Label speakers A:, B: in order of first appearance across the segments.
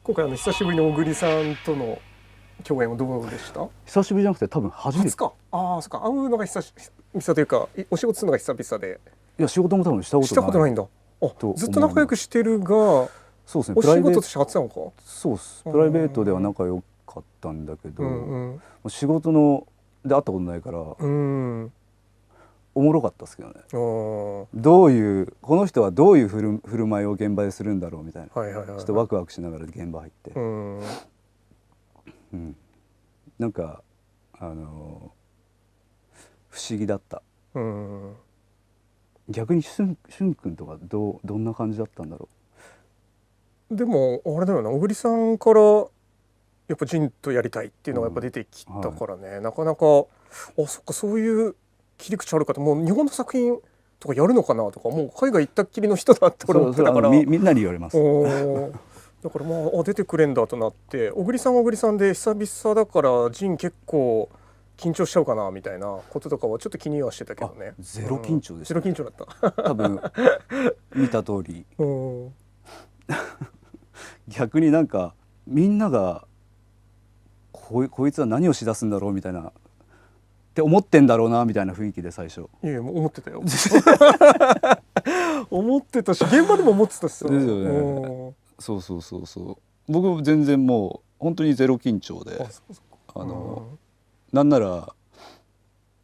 A: 今回久しぶりに小栗さんとの共演はどうでした？
B: 久しぶりじゃなくて多分初めて。
A: 初か。ああ、そっか。会うのが久々というか、お仕事するのが久々で。
B: いや仕事も多分
A: したことないんだ。あ、ずっと仲良くしてるが、
B: そうですね。
A: お仕事として初なのか。
B: そうっす。プライベートでは仲良かったんだけど、
A: うんうん、
B: 仕事ので会ったことないから、
A: うん、
B: おもろかったですけどね。
A: あ、
B: どういうこの人はどういう振る舞いを現場でするんだろうみたいな。
A: はいはいはいはい、
B: ちょっとワクワクしながら現場入って、
A: うん、
B: うん、なんか不思議だった。
A: うん、
B: 逆にしゅんくんとかどんな感じだったんだろ
A: でもあれだよな、小栗さんからやっぱジンとやりたいっていうのがやっぱ出てきたからね、はい、なかなかそっか、そういう切り口あるかと、もう日本の作品とかやるのかなとか、もう海外行ったっきりの人だって俺思ってたから、
B: みんなに言われます。
A: だからまあ出てくれんだとなって、小栗さんは小栗さんで久々だからジン結構緊張しちゃうかなみたいなこととかはちょっと気にはしてたけどね。
B: ゼロ緊張です、
A: ゼロ緊張だった
B: 多分見た通り逆になんかみんながこいつは何をしだすんだろうみたいなって思ってんだろうなみたいな雰囲気で最初。
A: いやもう思ってたよ思ってたし、現場でも思ってたしさ。
B: ですよね。そう僕全然もう本当にゼロ緊張で、なんなら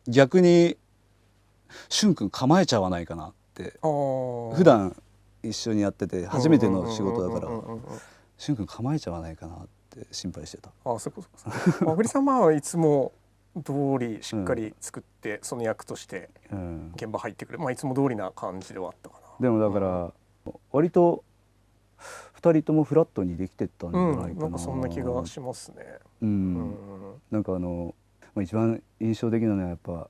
B: 逆にしゅんくん構えちゃわないかなって、普段一緒にやってて初めての仕事だからしゅんくん構えちゃわないかなって心配してた。
A: ああ、そうかそうか。小栗さんはいつも通りしっかり作って、その役として現場入ってくる、まあいつも通りな感じではあったかな。
B: でもだから割と2人ともフラットにできてったんじゃないかな、
A: なんかそんな気がしますね。
B: なんか一番印象的なのはやっぱ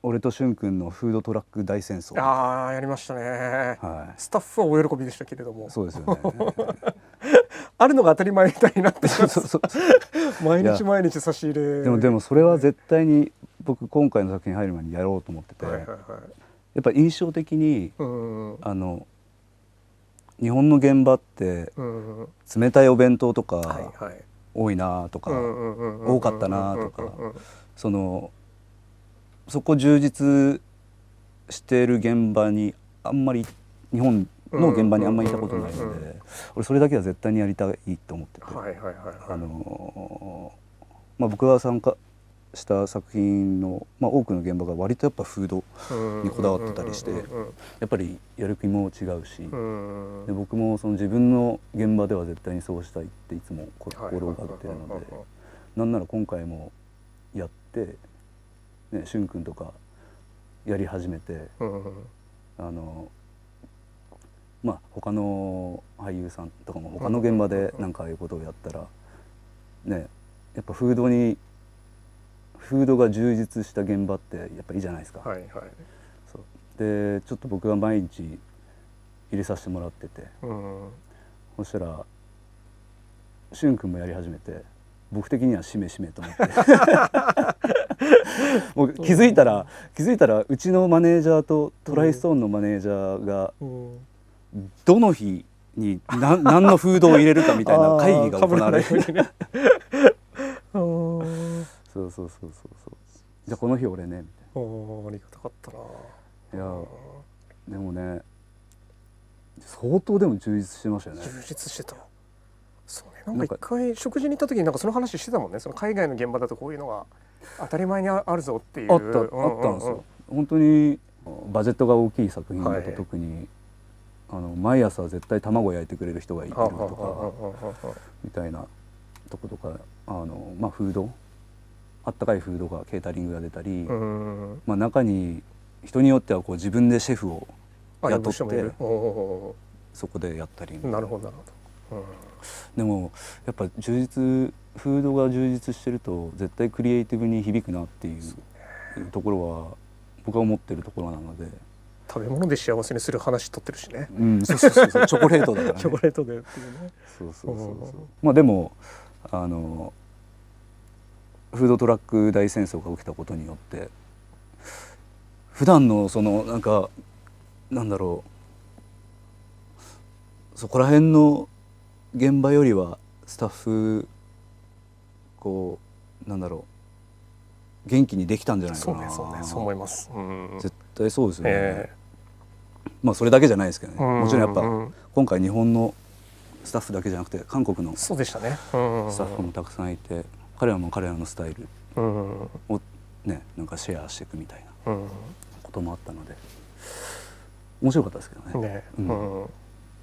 B: 俺としゅんくんのフードトラック大戦争。
A: ああ、やりましたね、はい、スタッフはお喜びでしたけれども。
B: そうですよね
A: あるのが当たり前みたいになって毎日毎日差し入れ。
B: でもそれは絶対に僕今回の作品入る前にやろうと思ってて、やっぱ印象的に日本の現場って冷たいお弁当とか多いなとか多かったなとか、そこ充実している現場にあんまり、日本の現場にあんまりいたことないので、俺それだけは絶対にやりたいと思ってて、僕が参加した作品の、多くの現場が割とやっぱフードにこだわってたりして、やっぱりやる気も違うし、で僕もその自分の現場では絶対にそうしたいっていつも心がけてるので、なんなら今回もやって、ね、しゅんくんとかやり始めて、他の俳優さんとかも他の現場でなんかああいうことをやったらね、やっぱフードが充実した現場ってやっぱいいじゃないですか。そうでちょっと僕が毎日入れさせてもらってて、そしたらしゅんくんもやり始めて、僕的にはしめしめと思ってもう気づいたらうちのマネージャーとトライストーンのマネージャーがどの日に何のフードを入れるかみたいな会議が行われるそうじゃあこの日俺ねみたいな。
A: ありがたかったな。
B: いやでもね、相当でも充実してましたよね。
A: 充実してた。そうね、なんか一回食事に行った時になんかその話してたもんね。その海外の現場だとこういうのが当たり前にあるぞっていう。
B: あったんですよ。本当にバジェットが大きい作品だと特に、毎朝絶対卵焼いてくれる人がいてるとかみたいなとことか、フード、あったかいフードがケータリングが出たり、中に人によってはこう自分でシェフを雇ってそこでやったり。
A: なるほどなるほど。
B: でもやっぱフードが充実してると絶対クリエイティブに響くなっていうところは僕は思ってるところなので。
A: 食べ物で幸せにする話取ってるしね。
B: そうチョコレートだからね。
A: チョコレートでっていうね。
B: でもフードトラック大戦争が起きたことによって普段のなんだろう、そこら辺の現場よりはスタッフこうなんだろう元気にできたんじゃないかな。
A: そうねそうねそう思います。
B: 絶対そうですよね。
A: え
B: まあそれだけじゃないですけどね。
A: うん
B: もちろんやっぱ
A: うん
B: 今回日本のスタッフだけじゃなくて韓国のス
A: そうでしたね。
B: タッフもたくさんいて、彼らも彼らのスタイルをねなんかシェアしていくみたいなこともあったので面白かったですけどね。
A: ね、
B: うん